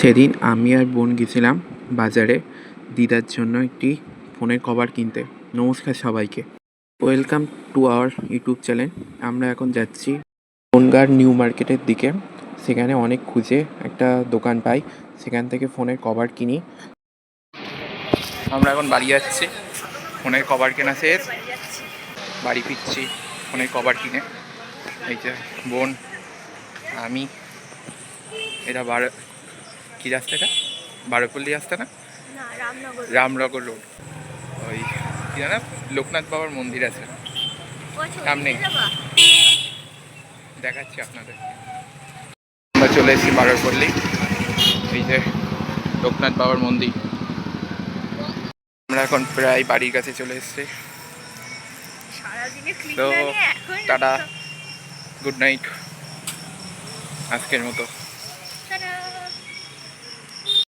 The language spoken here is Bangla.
সেদিন আমি আর বোন গেছিলাম বাজারে দিদার জন্য একটি ফোনের কভার কিনতে। নমস্কার সবাইকে, welcome to our YouTube channel. আমরা এখন যাচ্ছি বনগাঁ নিউ মার্কেটের দিকে। সেখানে অনেক খুঁজে একটা দোকান পাই, সেখান থেকে ফোনের কভার কিনি। আমরা এখন বাড়ি যাচ্ছি, ফোনের কভার কেনা শেষ, বাড়ি ফিরছি ফোনের কভার কিনে। এই যে বোন, আমি, এটা কি রাস্তা, এটা বারোপল্লী রাস্তা না, রামনগর রোড। ওই কি জানা লোকনাথ বাবার মন্দির আছে সামনে, দেখাচ্ছি আপনাদের। আমরা চলে এসেছি বারোপল্লী, এই যে লোকনাথ বাবার মন্দির। আমরা এখন প্রায় বাড়ির কাছে চলে এসেছি। তো টাটা, গুড নাইট আজকের মতো।